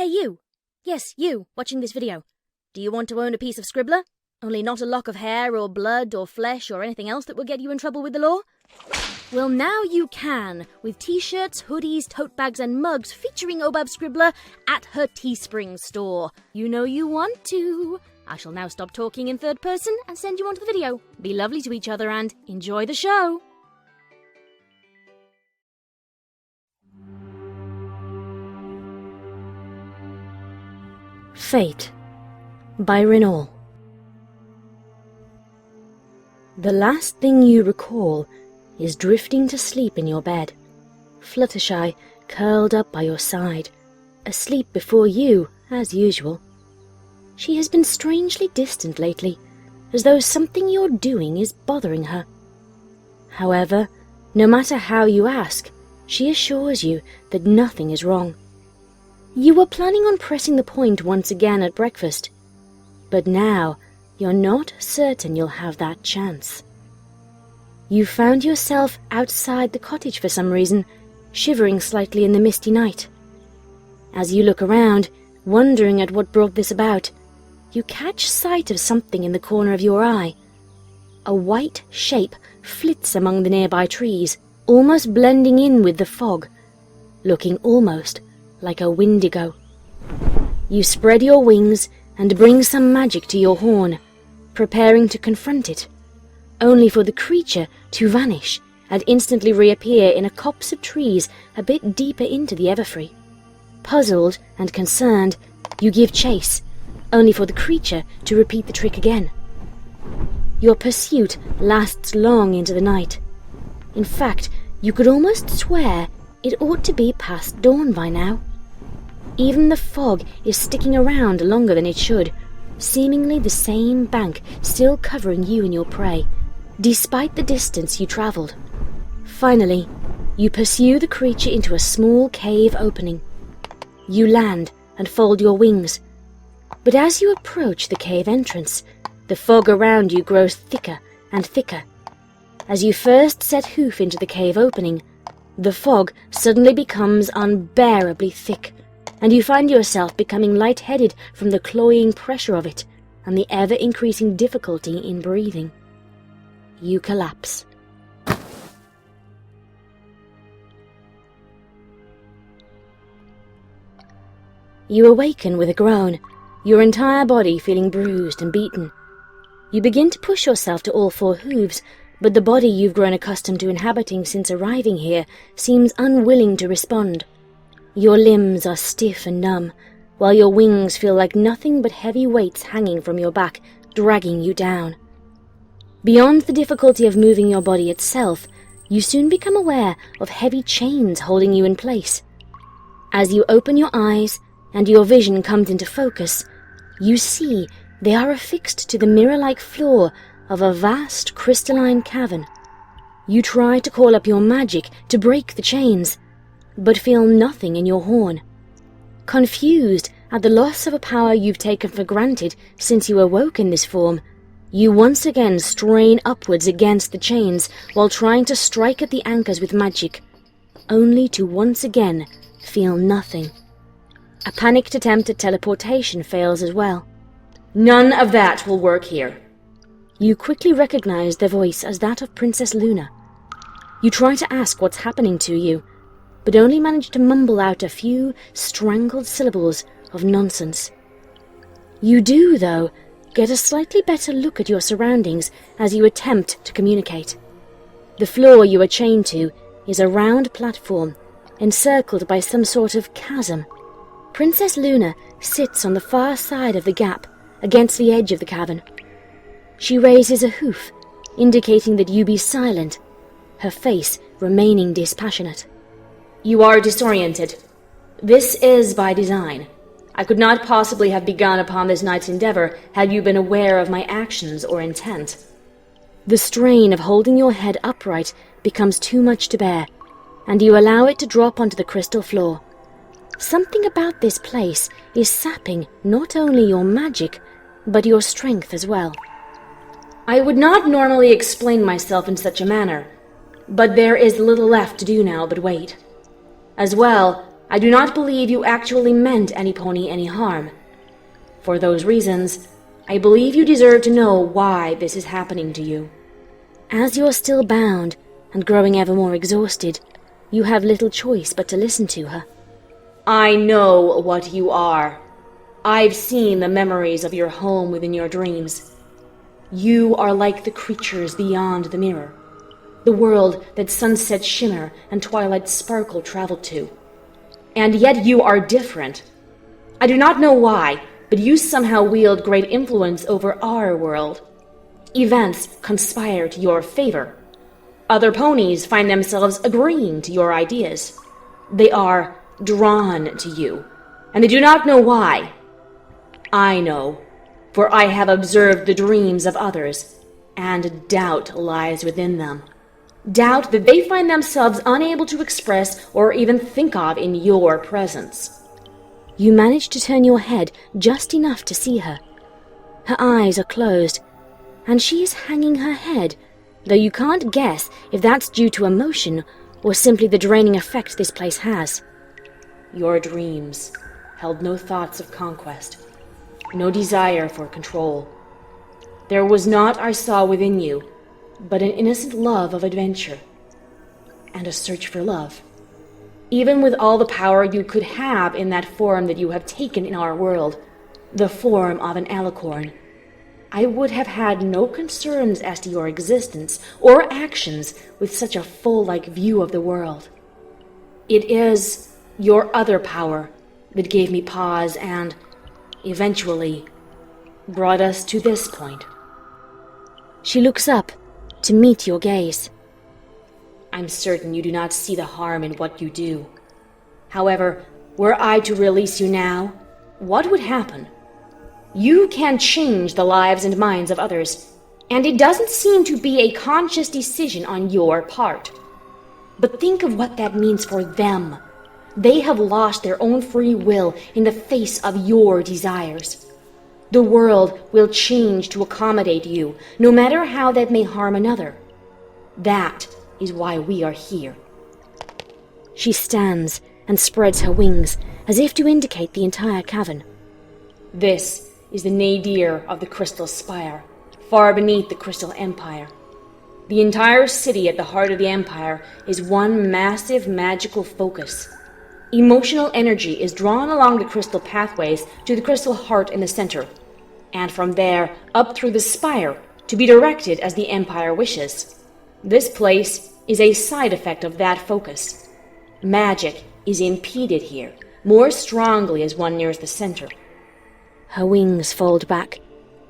Hey you! Yes, you, watching this video. Do you want to own a piece of Scribbler? Only not a lock of hair or blood or flesh or anything else that will get you in trouble with the law? Well, now you can, with t-shirts, hoodies, tote bags and mugs featuring Obab Scribbler at her Teespring store. You know you want to. I shall now stop talking in third person and send you on to the video. Be lovely to each other and enjoy the show! Fate by Rinnaul. The last thing you recall is drifting to sleep in your bed, Fluttershy curled up by your side, asleep before you, as usual. She has been strangely distant lately, as though something you're doing is bothering her. However, no matter how you ask, she assures you that nothing is wrong. You were planning on pressing the point once again at breakfast, but now you're not certain you'll have that chance. You found yourself outside the cottage for some reason, shivering slightly in the misty night. As you look around, wondering at what brought this about, you catch sight of something in the corner of your eye. A white shape flits among the nearby trees, almost blending in with the fog, looking almost like a Wendigo. You spread your wings and bring some magic to your horn, preparing to confront it, only for the creature to vanish and instantly reappear in a copse of trees a bit deeper into the Everfree. Puzzled and concerned, you give chase, only for the creature to repeat the trick again. Your pursuit lasts long into the night. In fact, you could almost swear it ought to be past dawn by now. Even the fog is sticking around longer than it should, seemingly the same bank still covering you and your prey, despite the distance you travelled. Finally, you pursue the creature into a small cave opening. You land and fold your wings, but as you approach the cave entrance, the fog around you grows thicker and thicker. As you first set hoof into the cave opening, the fog suddenly becomes unbearably thick, and you find yourself becoming lightheaded from the cloying pressure of it and the ever-increasing difficulty in breathing. You collapse. You awaken with a groan, your entire body feeling bruised and beaten. You begin to push yourself to all four hooves, but the body you've grown accustomed to inhabiting since arriving here seems unwilling to respond. Your limbs are stiff and numb, while your wings feel like nothing but heavy weights hanging from your back, dragging you down. Beyond the difficulty of moving your body itself, you soon become aware of heavy chains holding you in place. As you open your eyes and your vision comes into focus, you see they are affixed to the mirror-like floor of a vast crystalline cavern. You try to call up your magic to break the chains, but feel nothing in your horn. Confused at the loss of a power you've taken for granted since you awoke in this form, you once again strain upwards against the chains while trying to strike at the anchors with magic, only to once again feel nothing. A panicked attempt at teleportation fails as well. None of that will work here. You quickly recognize the voice as that of Princess Luna. You try to ask what's happening to you, but only manage to mumble out a few strangled syllables of nonsense. You do, though, get a slightly better look at your surroundings as you attempt to communicate. The floor you are chained to is a round platform, encircled by some sort of chasm. Princess Luna sits on the far side of the gap, against the edge of the cavern. She raises a hoof, indicating that you be silent, her face remaining dispassionate. You are disoriented. This is by design. I could not possibly have begun upon this night's endeavor had you been aware of my actions or intent. The strain of holding your head upright becomes too much to bear, and you allow it to drop onto the crystal floor. Something about this place is sapping not only your magic, but your strength as well. I would not normally explain myself in such a manner, but there is little left to do now but wait. As well, I do not believe you actually meant any pony any harm. For those reasons, I believe you deserve to know why this is happening to you. As you're still bound and growing ever more exhausted, you have little choice but to listen to her. I know what you are. I've seen the memories of your home within your dreams. You are like the creatures beyond the mirror, the world that sunset shimmer and twilight sparkle travel to. And yet you are different. I do not know why, but you somehow wield great influence over our world. Events conspire to your favor. Other ponies find themselves agreeing to your ideas. They are drawn to you, and they do not know why. I know, for I have observed the dreams of others, and doubt lies within them. Doubt that they find themselves unable to express or even think of in your presence. You manage to turn your head just enough to see her. Her eyes are closed, and she is hanging her head, though you can't guess if that's due to emotion or simply the draining effect this place has. Your dreams held no thoughts of conquest, no desire for control. There was naught I saw within you, but an innocent love of adventure, and a search for love. Even with all the power you could have in that form that you have taken in our world, the form of an Alicorn, I would have had no concerns as to your existence or actions with such a full-like view of the world. It is your other power that gave me pause and, eventually, brought us to this point. She looks up to meet your gaze. I'm certain you do not see the harm in what you do. However, were I to release you now, what would happen? You can change the lives and minds of others, and it doesn't seem to be a conscious decision on your part. But think of what that means for them. They have lost their own free will in the face of your desires. The world will change to accommodate you, no matter how that may harm another. That is why we are here. She stands and spreads her wings, as if to indicate the entire cavern. This is the Nadir of the Crystal Spire, far beneath the Crystal Empire. The entire city at the heart of the Empire is one massive magical focus. Emotional energy is drawn along the crystal pathways to the crystal heart in the center, and from there up through the spire to be directed as the Empire wishes. This place is a side effect of that focus. Magic is impeded here, more strongly as one nears the center. Her wings fold back,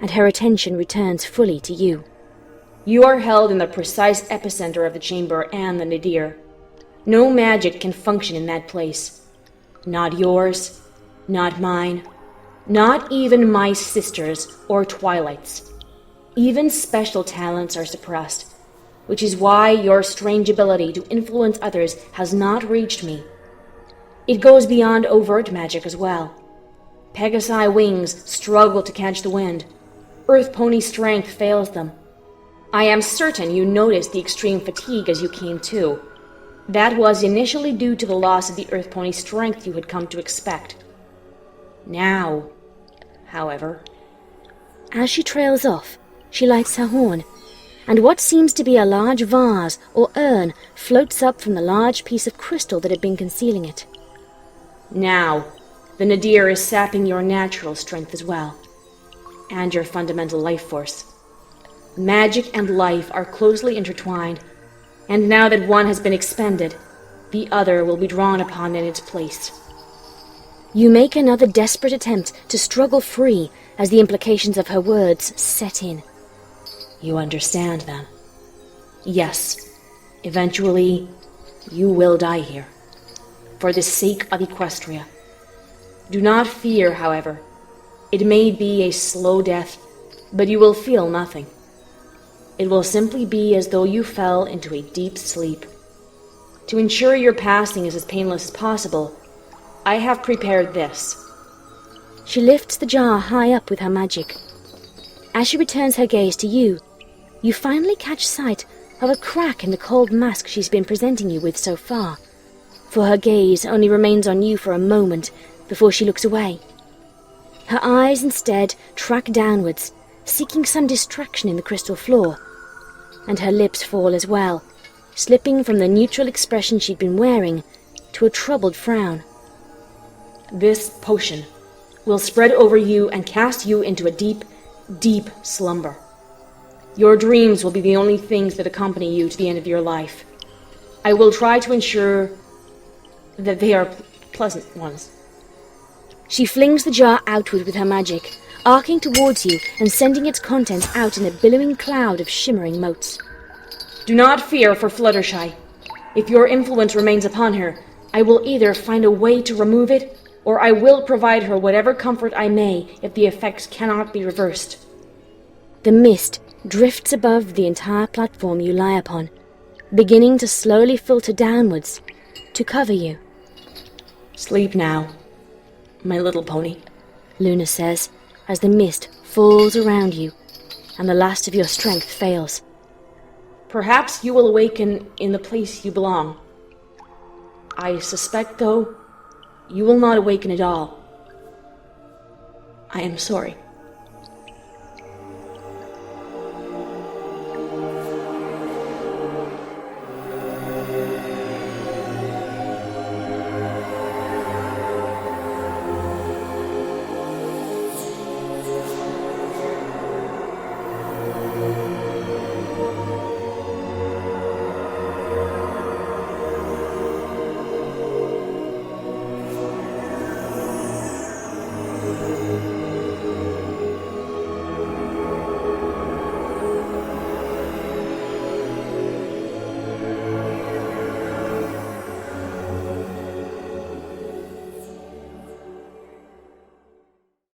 and her attention returns fully to you. You are held in the precise epicenter of the chamber and the Nadir. No magic can function in that place. Not yours, not mine, not even my sister's or Twilight's. Even special talents are suppressed, which is why your strange ability to influence others has not reached me. It goes beyond overt magic as well. Pegasi wings struggle to catch the wind. Earth pony strength fails them. I am certain you noticed the extreme fatigue as you came to. That was initially due to the loss of the Earth pony strength you had come to expect. Now, however... As she trails off, she lights her horn, and what seems to be a large vase or urn floats up from the large piece of crystal that had been concealing it. Now, the Nadir is sapping your natural strength as well, and your fundamental life force. Magic and life are closely intertwined, and now that one has been expended, the other will be drawn upon in its place. You make another desperate attempt to struggle free as the implications of her words set in. You understand, then? Yes, eventually, you will die here. For the sake of Equestria. Do not fear, however. It may be a slow death, but you will feel nothing. It will simply be as though you fell into a deep sleep. To ensure your passing is as painless as possible, I have prepared this. She lifts the jar high up with her magic. As she returns her gaze to you, you finally catch sight of a crack in the cold mask she's been presenting you with so far. for her gaze only remains on you for a moment before she looks away. Her eyes instead track downwards, seeking some distraction in the crystal floor, and her lips fall as well, slipping from the neutral expression she'd been wearing to a troubled frown. This potion will spread over you and cast you into a deep, deep slumber. Your dreams will be the only things that accompany you to the end of your life. I will try to ensure that they are pleasant ones. She flings the jar outward with her magic, arcing towards you and sending its contents out in a billowing cloud of shimmering motes. Do not fear for Fluttershy. If your influence remains upon her, I will either find a way to remove it, or I will provide her whatever comfort I may if the effects cannot be reversed. The mist drifts above the entire platform you lie upon, beginning to slowly filter downwards to cover you. Sleep now, my little pony, Luna says as the mist falls around you and the last of your strength fails. Perhaps you will awaken in the place you belong. I suspect, though, you will not awaken at all. I am sorry.